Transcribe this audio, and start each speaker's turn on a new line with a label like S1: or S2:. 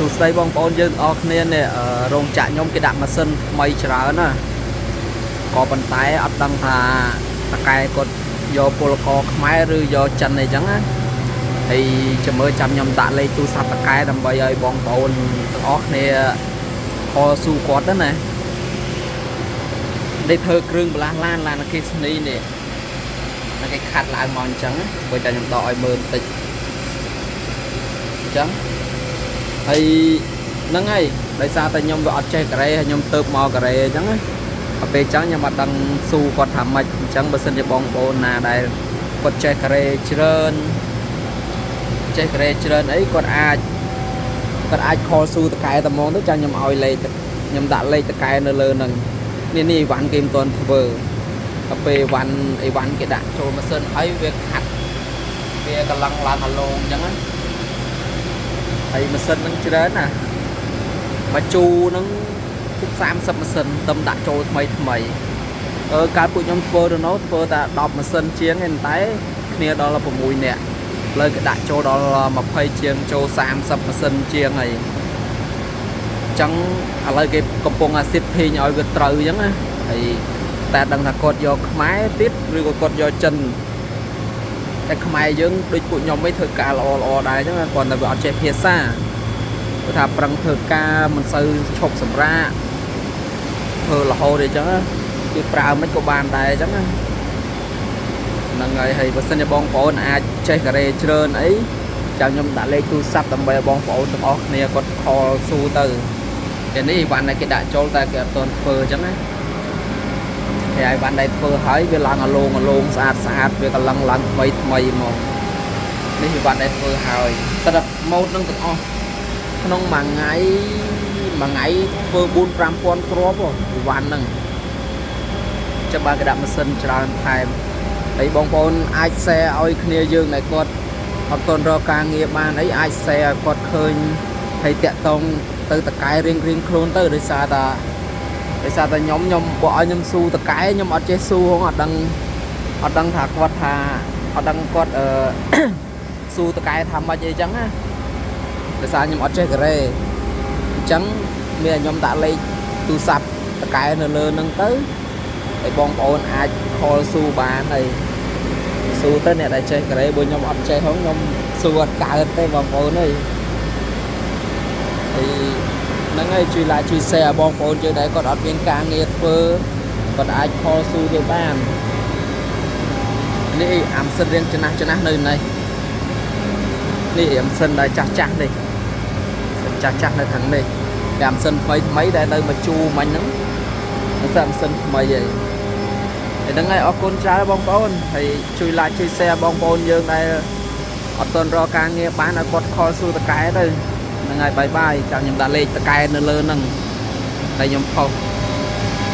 S1: សួស្តីបងប្អូនយើងអរគ្នានេះរោងចក្រខ្ញុំគេដាក់ម៉ាស៊ីនថ្មីច្រើនណាក៏ប៉ុន្តែអត់ដឹងថាតកែគាត់យកពលករខ្មែរឬយកចិនអីចឹងណាហើយចាំមើលចាំខ្ញុំដាក់លេខទូរស័ព្ទតកែដើម្បីឲ្យបងប្អូនទាំងអស់គ្នាខលស៊ូគាត់ទៅណានេះធ្វើគ្រឿងបន្លាស់ឡានអគ្គិសនីនេះគេខាត់ឡើងមកអញ្ចឹងបើតែខ្ញុំដកឲ្យមើលបន្តិចអញ្ចឹងហើយហ្នឹងហើយដោយសារតែខ្ញុំវាអត់ចេះការ៉េខ្ញុំទៅមកការ៉េអញ្ចឹងណាពេលអញ្ចឹងខ្ញុំអត់ដឹងស៊ូគាត់ថាម៉េចអញ្ចឹងបើសិនជាបងប្អូនណាដែលគាត់ចេះការ៉េច្រើនអីគាត់អាចខលស៊ូតកែតែហ្មងទៅចាំខ្ញុំឲ្យលេខខ្ញុំដាក់លេខតកែនៅលើហ្នឹងនេះអីវ៉ាន់គេមិនទាន់ធ្វើទៅពេលអីវ៉ាន់គេដាក់ចូលម៉ាស៊ីនហើយវាខាត់វាកម្លាំងឡើងអាឡូងអញ្ចឹងណាហើយម៉ាស៊ីនហ្នឹងច្រើនណាមកជូរហ្នឹងពុក30ម៉ាស៊ីនទៅដាក់ចូលថ្មីកាលពួកខ្ញុំធ្វើទៅនោះធ្វើតែ10ម៉ាស៊ីនជាងឯងតែគ្នាដល់6នាក់លើគេដាក់ចូលដល់20ជាងចូល30ម៉ាស៊ីនជាងហើយអញ្ចឹងឥឡូវគេកំពុងអាស៊ីតភីងឲ្យវាត្រូវអញ្ចឹងណាហើយតែដឹងថាគាត់យកខ្មែរទៀតឬក៏គាត់យកចិនតែខ្មែរយើងដូចពួកខ្ញុំមិនធ្វើការល្អដែរអញ្ចឹងគាត់តែវាអត់ចេះភាសាគាត់ថាប្រឹងធ្វើការមិនសូវឈប់សម្រាកធ្វើរហូតអីចឹងគេប្រើមិនក៏បានដែរអញ្ចឹងហ្នឹងហើយបើសិនជាបងប្អូនអាចចេះការ៉េច្រើនអីចាំខ្ញុំដាក់លេខទូរស័ព្ទដើម្បីឲ្យបងប្អូនទាំងអស់គ្នាគាត់ខលស៊ូទៅតែនេះវ៉ាន់ដែលគេដាក់ចូលតែគេអត់ទាន់ធ្វើអញ្ចឹងណាគេឲ្យវ៉ាន់ដែលធ្វើហើយវាឡើងអាឡូងស្អាតវាកម្លាំងឡើងថ្មីមកនេះវ៉ាន់ដែលធ្វើហើយតែម៉ូតនឹងទាំងអស់ក្នុងមួយថ្ងៃធ្វើ4-5,000គ្រាប់វ៉ាន់ហ្នឹងចាំបើគេដាក់ម៉ាស៊ីនច្រើនថែមហើយបងប្អូនអាច share ឲ្យគ្នាយើងដែលគាត់អត់ទាន់រកការងារបានអីអាច share ឲ្យគាត់ឃើញហើយតាក់តងទៅតកែរៀងខ្លួនទៅដោយសារតែខ្ញុំបើឲ្យខ្ញុំស៊ូតកែខ្ញុំអត់ចេះស៊ូហងអត់ដឹងថាគាត់ថាអត់ដឹងគាត់ស៊ូតកែថាម៉េចអីចឹងណាដោយសារខ្ញុំអត់ចេះការ៉េអញ្ចឹងមានខ្ញុំដាក់លេខទូរស័ព្ទតកែនៅលើហ្នឹងទៅឲ្យបងប្អូនអាចខលស៊ូបានហើយស៊ូទៅអ្នកដែលចេះការ៉េបើខ្ញុំអត់ចេះហងខ្ញុំស៊ូអត់កើតទេបងប្អូនអើយហ្នឹងហើយជួយ like ជួយ share បងប្អូនយើងដែរគាត់អត់មានការងារធ្វើគាត់អាចខលស៊ូទៅបាននេះអាម៉ាស៊ីនរៀងចំណាស់នៅនេះនេះអាម៉ាស៊ីនដែលចាស់នេះចាស់នៅខាងនេះតែអាម៉ាស៊ីនថ្មីដែលនៅមកជូរមិញហ្នឹងអាម៉ាស៊ីនថ្មីហើយហ្នឹងហើយអរគុណច្រើនបងប្អូនហើយជួយ like ជួយ share បងប្អូនយើងដែលអត់ទាន់រកការងារបានឲ្យគាត់ខលស៊ូតកែទៅហ្នឹងហើយបាយចាំខ្ញុំដាក់លេខតកែនៅលើហ្នឹងតែខ្ញុំផុស